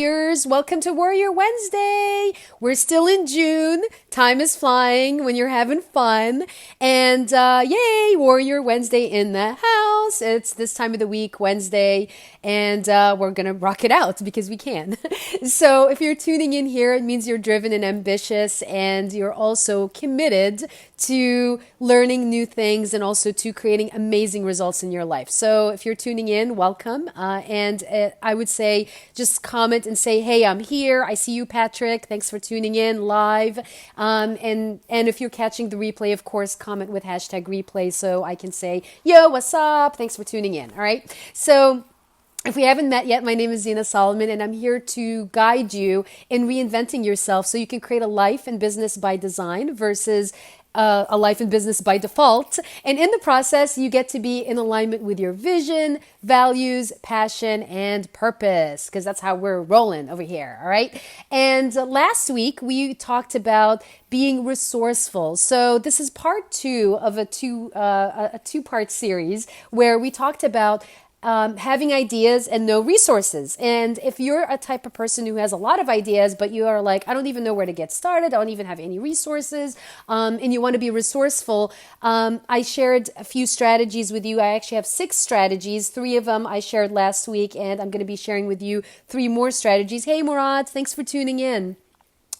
Welcome to Warrior Wednesday. We're still in June. Time is flying when you're having fun. And yay, Warrior Wednesday in the house. It's this time of the week, Wednesday, and we're going to rock it out because we can. So if you're tuning in here, it means you're driven and ambitious, and you're also committed to learning new things and also to creating amazing results in your life. So if you're tuning in, welcome. And I would say just comment and say, hey, I'm here. I see you, Patrick. Thanks for tuning in live. And if you're catching the replay, of course, comment with hashtag replay so I can say, yo, what's up? Thanks for tuning in. All right. So if we haven't met yet, my name is Zina Solomon, and I'm here to guide you in reinventing yourself so you can create a life and business by design versus a life and business by default. And in the process, you get to be in alignment with your vision, values, passion, and purpose, because that's how we're rolling over here. All right. And last week, we talked about being resourceful. So this is part two of a two-part series where we talked about having ideas and no resources. And if you're a type of person who has a lot of ideas, but you are like, I don't even know where to get started, I don't even have any resources, and you want to be resourceful, I shared a few strategies with you. I actually have 6 strategies. 3 of them I shared last week, and I'm going to be sharing with you 3 more strategies. Hey, Murad, thanks for tuning in.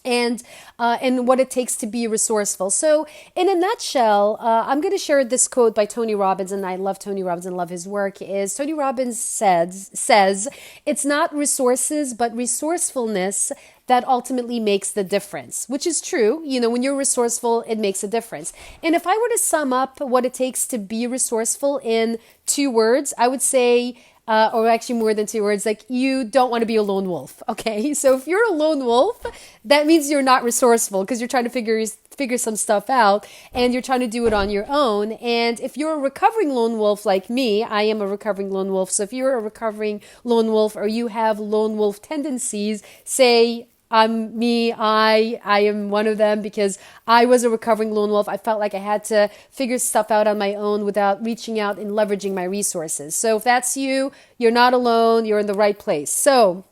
And what it takes to be resourceful. So in a nutshell, I'm going to share this quote by Tony Robbins, and I love Tony Robbins and love his work. Is Tony Robbins says it's not resources, but resourcefulness that ultimately makes the difference, which is true. You know, when you're resourceful, it makes a difference. And if I were to sum up what it takes to be resourceful in 2 words, I would say, or actually more than 2 words, like you don't want to be a lone wolf. Okay. So if you're a lone wolf, that means you're not resourceful because you're trying to figure some stuff out and you're trying to do it on your own. And if you're a recovering lone wolf like me, I am a recovering lone wolf. So if you're a recovering lone wolf or you have lone wolf tendencies, say, I'm me, I am one of them because I was a recovering lone wolf. I felt like I had to figure stuff out on my own without reaching out and leveraging my resources. So if that's you, you're not alone, you're in the right place. So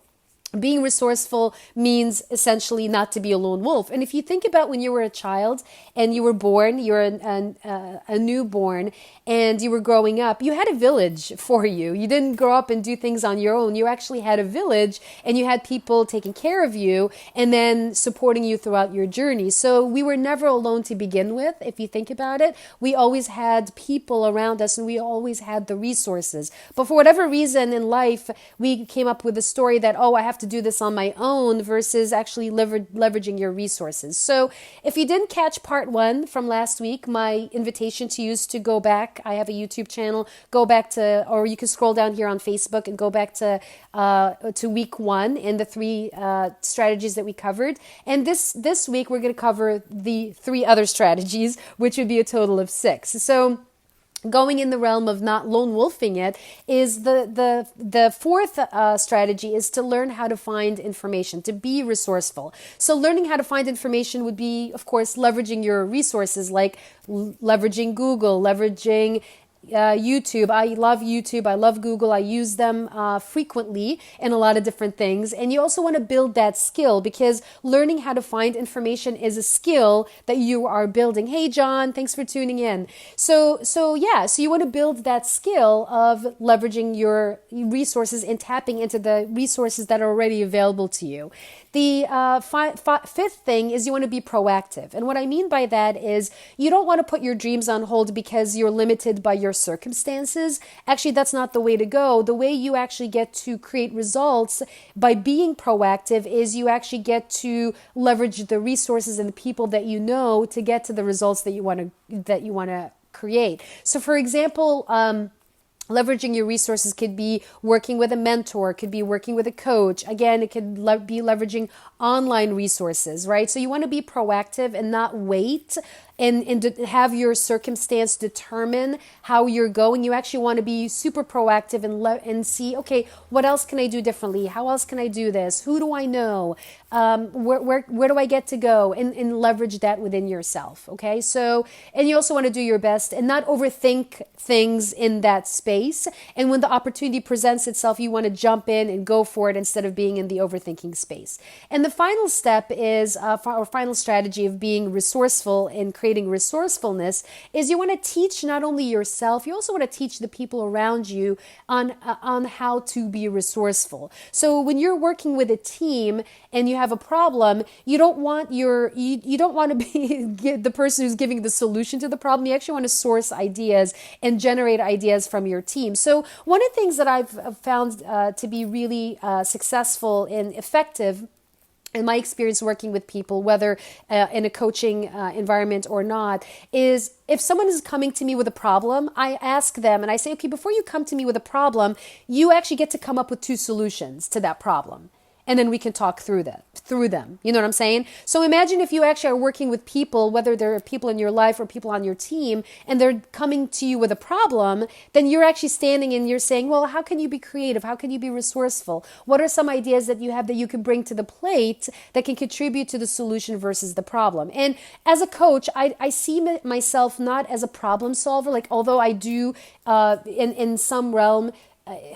being resourceful means essentially not to be a lone wolf. And if you think about when you were a child and you were born, you're a newborn and you were growing up, you had a village for you. You didn't grow up and do things on your own. You actually had a village and you had people taking care of you and then supporting you throughout your journey. So we were never alone to begin with. If you think about it, we always had people around us and we always had the resources. But for whatever reason in life, we came up with a story that, oh, I have to do this on my own versus actually leveraging your resources. So if you didn't catch part 1 from last week, my invitation to you is to go back. I have a YouTube channel. Go back to, or you can scroll down here on Facebook and go back to week 1 and the 3 strategies that we covered. And this week we're going to cover the 3 other strategies, which would be a total of 6. So going in the realm of not lone wolfing it is the 4th strategy is to learn how to find information, to be resourceful. So learning how to find information would be, of course, leveraging your resources, like leveraging Google, leveraging YouTube. I love YouTube. I love Google. I use them frequently in a lot of different things. And you also want to build that skill because learning how to find information is a skill that you are building. Hey, John, thanks for tuning in. So you want to build that skill of leveraging your resources and tapping into the resources that are already available to you. The 5th thing is you want to be proactive. And what I mean by that is you don't want to put your dreams on hold because you're limited by your circumstances. Actually, that's not the way to go. The way you actually get to create results by being proactive is you actually get to leverage the resources and the people that you know to get to the results that you want to create. So for example, leveraging your resources could be working with a mentor, could be working with a coach. Again, it could be leveraging online resources, right? So you want to be proactive and not wait and have your circumstance determine how you're going. You actually want to be super proactive and see, okay, what else can I do differently? How else can I do this? Who do I know? Where do I get to go? And leverage that within yourself. Okay. So, and you also want to do your best and not overthink things in that space. And when the opportunity presents itself, you want to jump in and go for it instead of being in the overthinking space. And the final step is, our final strategy of being resourceful and creating resourcefulness is you want to teach not only yourself, you also want to teach the people around you on how to be resourceful. So when you're working with a team and you have a problem, you don't want you don't want to be the person who's giving the solution to the problem. You actually want to source ideas and generate ideas from your team. So one of the things that I've found to be really successful and effective in my experience working with people, whether in a coaching environment or not, is if someone is coming to me with a problem, I ask them and I say, okay, before you come to me with a problem, you actually get to come up with 2 solutions to that problem. And then we can talk through them. You know what I'm saying? So imagine if you actually are working with people, whether they're people in your life or people on your team, and they're coming to you with a problem, then you're actually standing and you're saying, well, how can you be creative? How can you be resourceful? What are some ideas that you have that you can bring to the plate that can contribute to the solution versus the problem? And as a coach, I see myself not as a problem solver, like although I do in some realm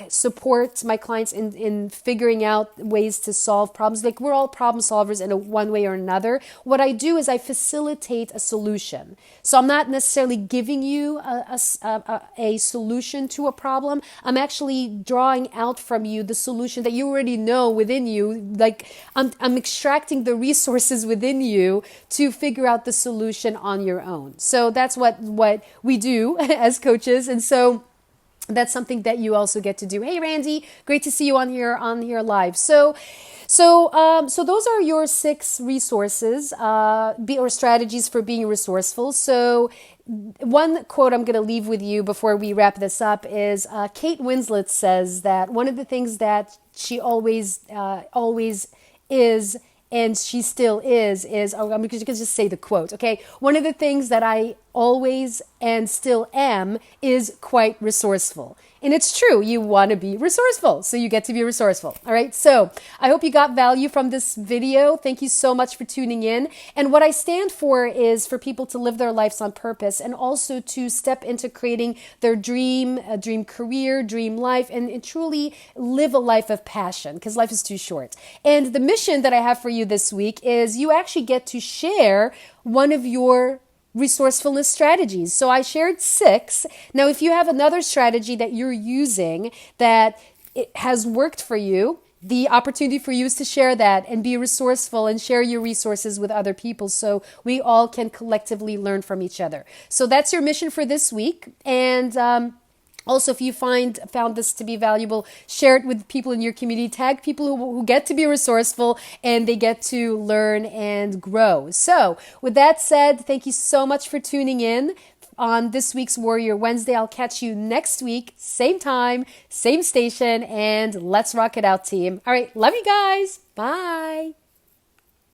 support my clients in figuring out ways to solve problems. Like we're all problem solvers in one way or another. What I do is I facilitate a solution. So I'm not necessarily giving you a solution to a problem. I'm actually drawing out from you the solution that you already know within you. Like I'm extracting the resources within you to figure out the solution on your own. So that's what we do as coaches. And so that's something that you also get to do. Hey, Randy, great to see you on here live. So those are your 6 resources or strategies for being resourceful. So one quote I'm going to leave with you before we wrap this up is Kate Winslet says that one of the things that she always is, and she still is I'm going to just say the quote, okay? One of the things that I always and still am is quite resourceful. And it's true, you want to be resourceful, so you get to be resourceful. All right, so I hope you got value from this video. Thank you so much for tuning in. And what I stand for is for people to live their lives on purpose and also to step into creating their dream career, dream life, and truly live a life of passion because life is too short. And the mission that I have for you this week is you actually get to share one of your resourcefulness strategies. So I shared 6. Now, if you have another strategy that you're using that it has worked for you, the opportunity for you is to share that and be resourceful and share your resources with other people so we all can collectively learn from each other. So that's your mission for this week. And also, if you found this to be valuable, share it with people in your community. Tag people who get to be resourceful and they get to learn and grow. So with that said, thank you so much for tuning in on this week's Warrior Wednesday. I'll catch you next week, same time, same station, and let's rock it out, team. All right, love you guys. Bye.